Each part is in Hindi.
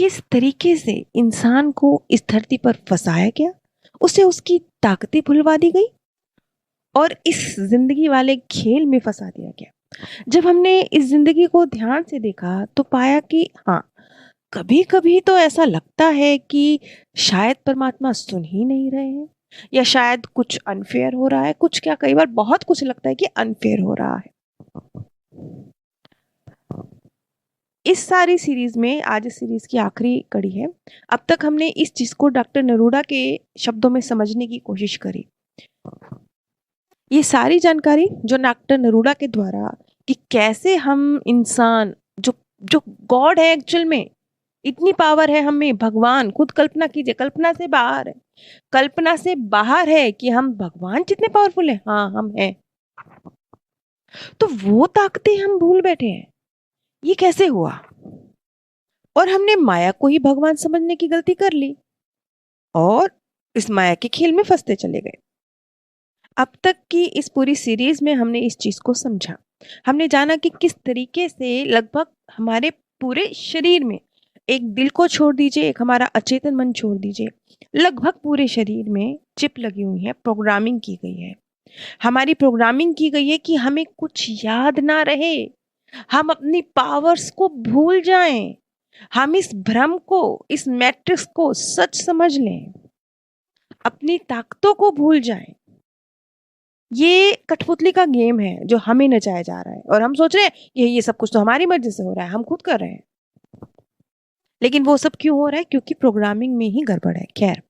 किस तरीके से इंसान को इस धरती पर फंसाया गया, उसे उसकी ताकतें भुलवा दी गई और इस जिंदगी वाले खेल में फंसा दिया गया। जब हमने इस जिंदगी को ध्यान से देखा तो पाया कि हाँ, कभी कभी तो ऐसा लगता है कि शायद परमात्मा सुन ही नहीं रहे हैं, या शायद कुछ अनफेयर हो रहा है। कुछ क्या, कई बार बहुत कुछ लगता है कि अनफेयर हो रहा है। इस सारी सीरीज में आज इस सीरीज की आखिरी कड़ी है। अब तक हमने इस चीज को डॉक्टर नरूडा के शब्दों में समझने की कोशिश करी। ये सारी जानकारी जो डॉक्टर नरूडा के द्वारा कि कैसे हम इंसान जो जो गॉड है, एक्चुअल में इतनी पावर है हमें, भगवान खुद, कल्पना कीजिए, कल्पना से बाहर है, कल्पना से बाहर है कि हम भगवान जितने पावरफुल हैं। हाँ, हम हैं। तो वो ताकतें हम भूल बैठे हैं, ये कैसे हुआ? और हमने माया को ही भगवान समझने की गलती कर ली और इस माया के खेल में फंसते चले गए। अब तक की इस पूरी सीरीज में हमने इस चीज को समझा। हमने जाना कि किस तरीके से लगभग हमारे पूरे शरीर में, एक दिल को छोड़ दीजिए, एक हमारा अचेतन मन छोड़ दीजिए, लगभग पूरे शरीर में चिप लगी हुई है, प्रोग्रामिंग की गई है। हमारी प्रोग्रामिंग की गई है कि हमें कुछ याद ना रहे, हम अपनी पावर्स को भूल जाएं, हम इस भ्रम को, इस मैट्रिक्स को सच समझ लें, अपनी ताकतों को भूल जाएं। ये कठपुतली का गेम है जो हमें नचाया जा रहा है और हम सोच रहे हैं ये सब कुछ तो हमारी मर्जी से हो रहा है, हम खुद कर रहे हैं। लेकिन वो सब क्यों हो रहा है? क्योंकि प्रोग्रामिंग में ही गड़बड़ है। खैर,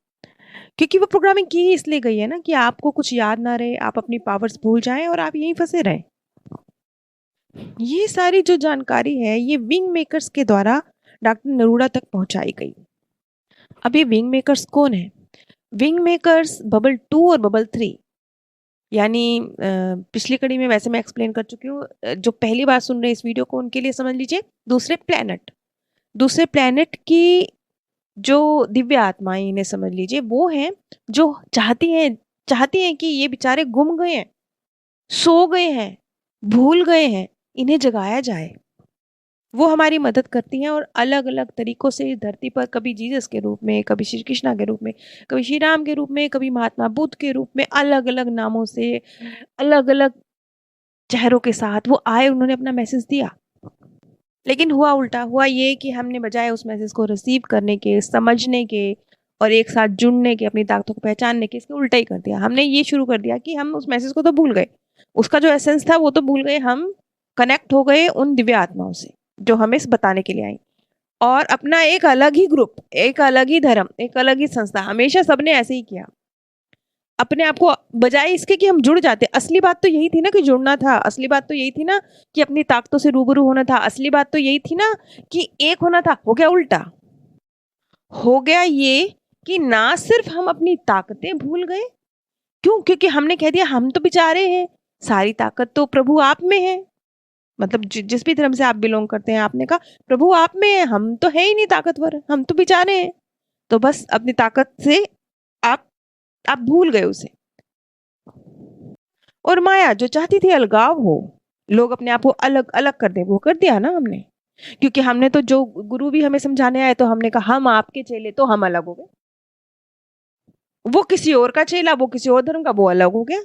क्योंकि वो प्रोग्रामिंग की ही इसलिए गई है ना कि आपको कुछ याद ना रहे, आप अपनी पावर्स भूल जाएं और आप यहीं फंसे रहें। ये सारी जो जानकारी है ये विंग मेकर्स के द्वारा डॉक्टर नरूडा तक पहुंचाई गई। अब ये विंग मेकर्स कौन है? विंग मेकर्स बबल 2 और बबल 3, यानी पिछली कड़ी में वैसे मैं एक्सप्लेन कर चुकी हूँ। जो पहली बार सुन रहे हैं इस वीडियो को उनके लिए समझ लीजिए, दूसरे प्लेनेट की जो दिव्य आत्माएं, इन्हें समझ लीजिए, वो हैं जो चाहती हैं कि ये बेचारे गुम गए हैं, सो गए हैं, भूल गए हैं, इन्हें जगाया जाए। वो हमारी मदद करती हैं और अलग अलग तरीकों से इस धरती पर, कभी जीसस के रूप में, कभी श्री कृष्णा के रूप में, कभी श्री राम के रूप में, कभी महात्मा बुद्ध के रूप में, अलग अलग नामों से, अलग अलग चेहरों के साथ वो आए, उन्होंने अपना मैसेज दिया। लेकिन हुआ उल्टा। हुआ ये कि हमने बजाय उस मैसेज को रिसीव करने के, समझने के और एक साथ जुड़ने के, अपनी ताकतों को पहचानने के, इसके उल्टा ही कर दिया। हमने ये शुरू कर दिया कि हम उस मैसेज को तो भूल गए, उसका जो एसेंस था वो तो भूल गए, हम कनेक्ट हो गए उन दिव्य आत्माओं से जो हमें बताने के लिए आई, और अपना एक अलग ही ग्रुप, एक अलग ही धर्म, एक अलग ही संस्था। हमेशा सबने ऐसे ही किया अपने आप को, बजाय इसके कि हम जुड़ जाते। असली बात तो यही थी ना कि जुड़ना था, असली बात तो यही थी ना कि अपनी ताकतों से रूबरू होना था, असली बात तो यही थी ना कि एक होना था। हो गया उल्टा। हो गया ये कि ना सिर्फ हम अपनी ताकतें भूल गए, क्यों? क्योंकि हमने कह दिया हम तो बेचारे हैं, सारी ताकत तो प्रभु आप में है। मतलब जिस भी धर्म से आप बिलोंग करते हैं, आपने कहा प्रभु आप में है, हम तो है ही नहीं ताकतवर, हम तो बेचारे हैं। तो बस अपनी ताकत से आप आप भूल गए उसे। और माया जो चाहती थी अलगाव हो, लोग अपने आप को अलग अलग कर दे, वो कर दिया ना हमने। क्योंकि हमने तो, जो गुरु भी हमें समझाने आए तो हमने कहा हम आपके चेले, तो हम अलग हो गए। वो किसी और का चेला, वो किसी और धर्म का, वो अलग हो गया।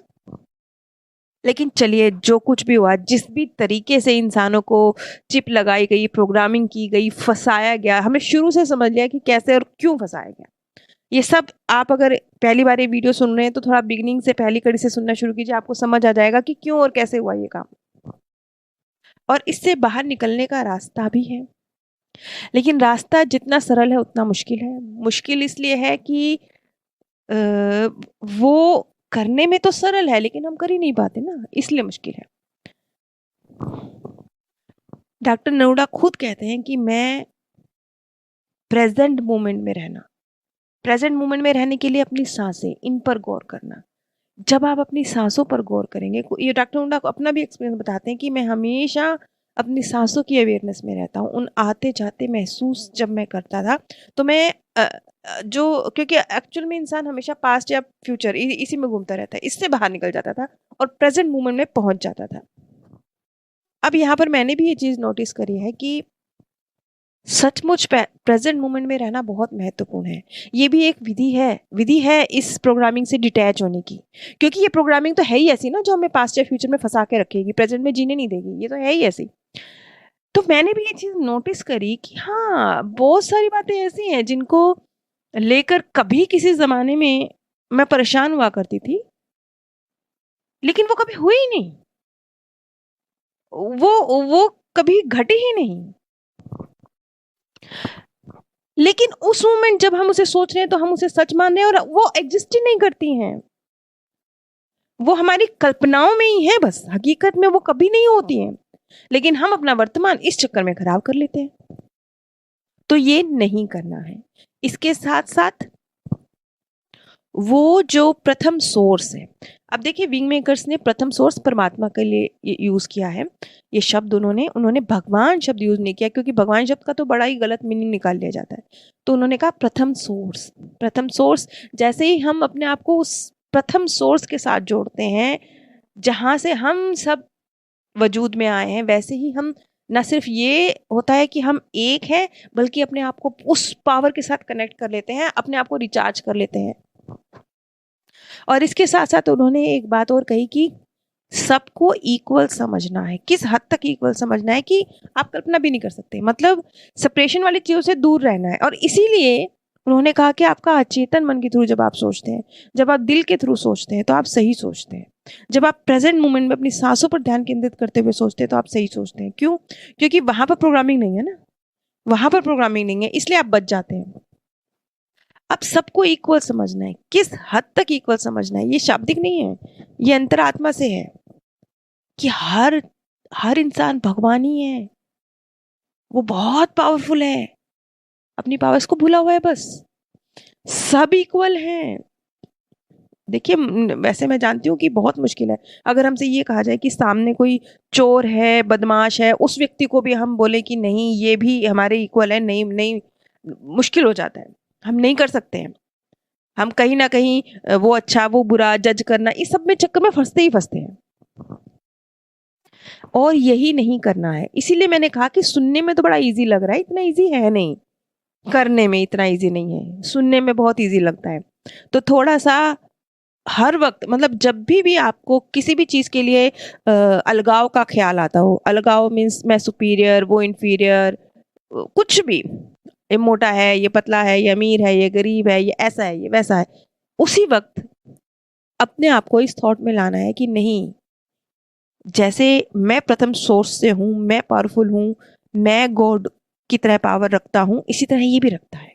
लेकिन चलिए, जो कुछ भी हुआ, जिस भी तरीके से इंसानों को चिप लगाई गई, प्रोग्रामिंग की गई, फंसाया गया, हमें शुरू से समझ लिया कि कैसे और क्यों फंसाया गया। ये सब आप अगर पहली बार ये वीडियो सुन रहे हैं तो थोड़ा बिगिनिंग से, पहली कड़ी से सुनना शुरू कीजिए, आपको समझ आ जाएगा कि क्यों और कैसे हुआ ये काम। और इससे बाहर निकलने का रास्ता भी है, लेकिन रास्ता जितना सरल है उतना मुश्किल है। मुश्किल इसलिए है कि वो करने में तो सरल है लेकिन हम कर ही नहीं पाते ना, इसलिए मुश्किल है। डॉक्टर नरूडा खुद कहते हैं कि मैं प्रेजेंट मोमेंट में रहना, प्रेजेंट मोमेंट में रहने के लिए अपनी सांसें, इन पर गौर करना। जब आप अपनी सांसों पर गौर करेंगे, ये डॉक्टर नरूडा को अपना भी एक्सपीरियंस बताते हैं कि मैं हमेशा अपनी सांसों की अवेयरनेस में रहता हूँ। उन आते जाते महसूस जब मैं करता था तो मैं जो, क्योंकि एक्चुअल में इंसान हमेशा पास्ट या फ्यूचर इसी में घूमता रहता है, इससे बाहर निकल जाता था और प्रेजेंट मोमेंट में पहुंच जाता था। अब यहाँ पर मैंने भी ये चीज़ नोटिस करी है कि सचमुच प्रेजेंट मोमेंट में रहना बहुत महत्वपूर्ण है। ये भी एक विधि है इस प्रोग्रामिंग से डिटैच होने की, क्योंकि ये प्रोग्रामिंग तो है ही ऐसी ना जो हमें पास्ट या फ्यूचर में फंसा के रखेगी, प्रेजेंट में जीने नहीं देगी, ये तो है ही ऐसी। तो मैंने भी ये चीज़ नोटिस करी कि हाँ, बहुत सारी बातें ऐसी हैं जिनको लेकर कभी किसी ज़माने में मैं परेशान हुआ करती थी, लेकिन वो कभी हुई ही नहीं। वो कभी घटी ही नहीं। लेकिन उस मोमेंट जब हम उसे सोच रहे हैं तो हम उसे सच मान रहे हैं और वो एग्जिस्ट ही नहीं करती हैं। वो हमारी कल्पनाओं में ही है बस, हकीकत में वो कभी नहीं होती हैं। लेकिन हम अपना वर्तमान इस चक्कर में खराब कर लेते हैं। तो ये नहीं करना है। इसके साथ साथ वो जो प्रथम सोर्स है, अब देखिए विंग मेकर्स ने प्रथम सोर्स परमात्मा के लिए यूज किया है। ये शब्द उन्होंने भगवान शब्द यूज नहीं किया, क्योंकि भगवान शब्द का तो बड़ा ही गलत मीनिंग निकाल लिया जाता है। तो उन्होंने कहा प्रथम सोर्स। प्रथम सोर्स, जैसे ही हम अपने आप को उस प्रथम सोर्स के साथ जोड़ते हैं जहां से हम सब वजूद में आए हैं, वैसे ही हम न सिर्फ ये होता है कि हम एक हैं, बल्कि अपने आप को उस पावर के साथ कनेक्ट कर लेते हैं, अपने आप को रिचार्ज कर लेते हैं। और इसके साथ साथ उन्होंने एक बात और कही कि सबको इक्वल समझना है। किस हद तक इक्वल समझना है कि आप कल्पना भी नहीं कर सकते, मतलब सेपरेशन वाली चीजों से दूर रहना है। और इसीलिए उन्होंने कहा कि आपका अचेतन मन के थ्रू जब आप सोचते हैं, जब आप दिल के थ्रू सोचते हैं तो आप सही सोचते हैं। जब आप प्रेजेंट मोमेंट में अपनी सांसों पर ध्यान केंद्रित करते हुए सोचते हैं तो आप सही सोचते हैं। क्यों? क्योंकि वहां पर प्रोग्रामिंग नहीं है ना, वहां पर प्रोग्रामिंग नहीं है, इसलिए आप बच जाते हैं। अब सबको इक्वल समझना है। किस हद तक इक्वल समझना है, ये शाब्दिक नहीं है, ये अंतरात्मा से है कि हर हर इंसान भगवान ही है। वो बहुत पावरफुल है, अपनी पावर्स को भूला हुआ है बस। सब इक्वल हैं। देखिए वैसे मैं जानती हूँ कि बहुत मुश्किल है। अगर हमसे ये कहा जाए कि सामने कोई चोर है, बदमाश है, उस व्यक्ति को भी हम बोले कि नहीं ये भी हमारे इक्वल है, नहीं नहीं, मुश्किल हो जाता है। हम नहीं कर सकते हैं। हम कहीं ना कहीं वो अच्छा वो बुरा जज करना, इस सब में चक्कर में फंसते ही फंसते हैं। और यही नहीं करना है। इसीलिए मैंने कहा कि सुनने में तो बड़ा इजी लग रहा है, इतना इजी है नहीं। करने में इतना इजी नहीं है, सुनने में बहुत इजी लगता है। तो थोड़ा सा हर वक्त, मतलब जब भी आपको किसी भी चीज के लिए अलगाव का ख्याल आता हो, अलगाव मीन्स मैं सुपीरियर, वो इंफीरियर, कुछ भी, ये मोटा है, ये पतला है, ये अमीर है, ये गरीब है, ये ऐसा है, ये वैसा है, उसी वक्त अपने आप को इस थॉट में लाना है कि नहीं, जैसे मैं प्रथम सोर्स से हूं, मैं पावरफुल हूं, मैं गॉड की तरह पावर रखता हूं, इसी तरह ये भी रखता है।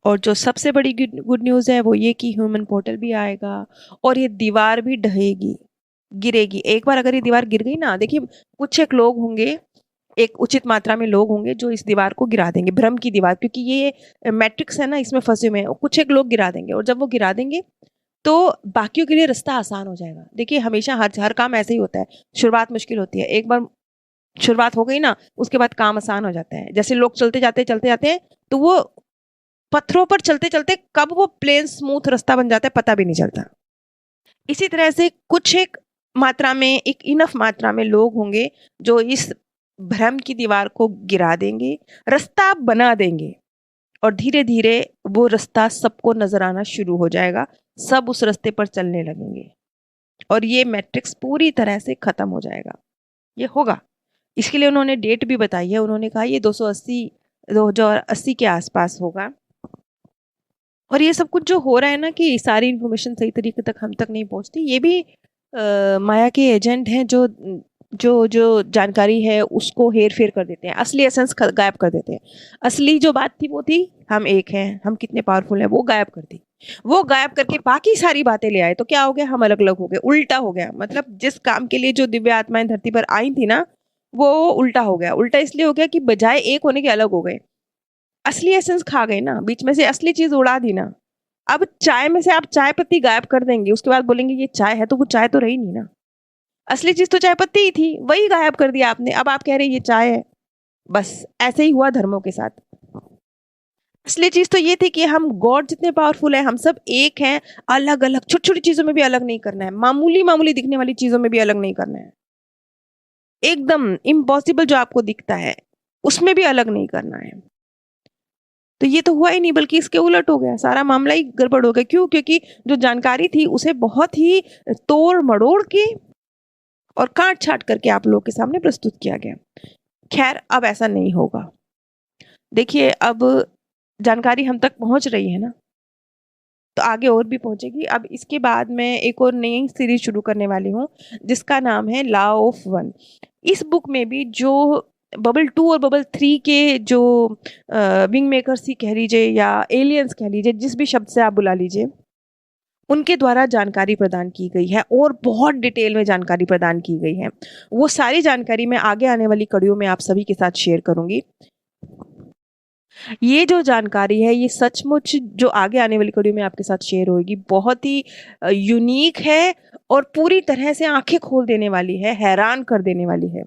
और जो सबसे बड़ी गुड न्यूज़ है वो ये कि ह्यूमन पोर्टल भी आएगा और ये दीवार भी ढहेगी, गिरेगी। एक बार अगर ये दीवार गिर गई ना, देखिए कुछ एक लोग होंगे, एक उचित मात्रा में लोग होंगे जो इस दीवार को गिरा देंगे, भ्रम की दीवार, क्योंकि ये मैट्रिक्स है ना, इसमें फंसे हुए हैं। कुछ एक लोग गिरा देंगे, और जब वो गिरा देंगे तो बाकियों के लिए रास्ता आसान हो जाएगा। देखिए हमेशा हर काम ऐसे ही होता है, शुरुआत मुश्किल होती है, एक बार शुरुआत हो गई ना, उसके बाद काम आसान हो जाता है। जैसे लोग चलते जाते हैं तो वो पत्थरों पर चलते चलते कब वो प्लेन स्मूथ रास्ता बन जाता है पता भी नहीं चलता। इसी तरह से कुछ एक मात्रा में, एक इनफ मात्रा में लोग होंगे जो इस भ्रम की दीवार को गिरा देंगे, रास्ता बना देंगे, और धीरे धीरे वो रास्ता सबको नजर आना शुरू हो जाएगा। सब उस रास्ते पर चलने लगेंगे और ये मैट्रिक्स पूरी तरह से खत्म हो जाएगा। ये होगा। इसके लिए उन्होंने डेट भी बताई है। उन्होंने कहा ये 2080 के आसपास होगा। और ये सब कुछ जो हो रहा है ना, कि सारी इन्फॉर्मेशन सही तरीके तक हम तक नहीं पहुंचती, ये भी माया के एजेंट हैं जो जो जो जानकारी है उसको हेर फेर कर देते हैं, असली एसेंस गायब कर देते हैं। असली जो बात थी वो थी हम एक हैं, हम कितने पावरफुल हैं, वो गायब कर दी। वो गायब करके बाकी सारी बातें ले आए, तो क्या हो गया, हम अलग अलग हो गए, उल्टा हो गया। मतलब जिस काम के लिए जो दिव्य आत्माएं धरती पर आई थी ना, वो उल्टा हो गया। उल्टा इसलिए हो गया कि बजाय एक होने के अलग हो गए, असली एसेंस खा गए ना, बीच में से असली चीज उड़ा दी ना। अब चाय में से आप चाय पत्ती गायब कर देंगे, उसके बाद बोलेंगे ये चाय है, तो वो चाय तो रही नहीं ना। असली चीज तो चाय पत्ती ही थी, वही गायब कर दिया आपने, अब आप कह रहे हैं ये चाय है। बस ऐसे ही हुआ धर्मों के साथ। असली चीज तो ये थी कि हम गॉड जितने पावरफुल हैं, हम सब एक हैं, अलग अलग, छोटी छोटी चीजों में भी अलग नहीं करना है, मामूली मामूली दिखने वाली चीजों में भी अलग नहीं करना है। एकदम इम्पॉसिबल जो आपको दिखता है उसमें भी अलग नहीं करना है। तो ये तो हुआ ही नहीं, बल्कि इसके उलट हो गया, सारा मामला ही गड़बड़ हो गया। क्यों? क्योंकि जो जानकारी थी उसे बहुत ही तोड़ मड़ोड़ के और काट छाट करके आप लोगों के सामने प्रस्तुत किया गया। खैर, अब ऐसा नहीं होगा। देखिए, अब जानकारी हम तक पहुंच रही है ना, तो आगे और भी पहुंचेगी। अब इसके बाद मैं एक और नई सीरीज शुरू करने वाली हूँ, जिसका नाम है लॉ ऑफ वन। इस बुक में भी जो बबल 2 और बबल 3 के जो विंग मेकर्स ही कह लीजिए या एलियंस कह लीजिए, जिस भी शब्द से आप बुला लीजिए, उनके द्वारा जानकारी प्रदान की गई है और बहुत डिटेल में जानकारी प्रदान की गई है। वो सारी जानकारी मैं आगे आने वाली कड़ियों में आप सभी के साथ शेयर करूंगी। ये जो जानकारी है, ये सचमुच जो आगे आने वाली कड़ियों में आपके साथ शेयर होगी, बहुत ही यूनिक है और पूरी तरह से आंखें खोल देने वाली है, हैरान कर देने वाली है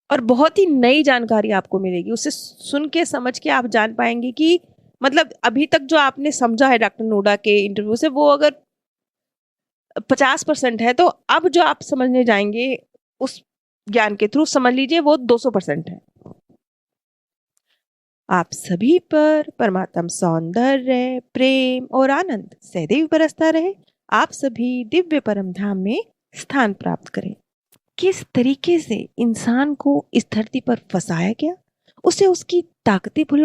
और बहुत ही नई जानकारी आपको मिलेगी। उसे सुन के समझ के आप जान पाएंगे कि मतलब अभी तक जो आपने समझा है डॉक्टर नोडा के इंटरव्यू से, वो अगर 50% है, तो अब जो आप समझने जाएंगे उस ज्ञान के थ्रू, समझ लीजिए वो 200% है। आप सभी पर परमात्म सौंदर्य, प्रेम और आनंद सदैव बरसता रहे। आप सभी दिव्य परम धाम में स्थान प्राप्त करें। किस तरीके से इंसान को इस धरती पर फंसाया गया, उसे उसकी ताकतें भुलवा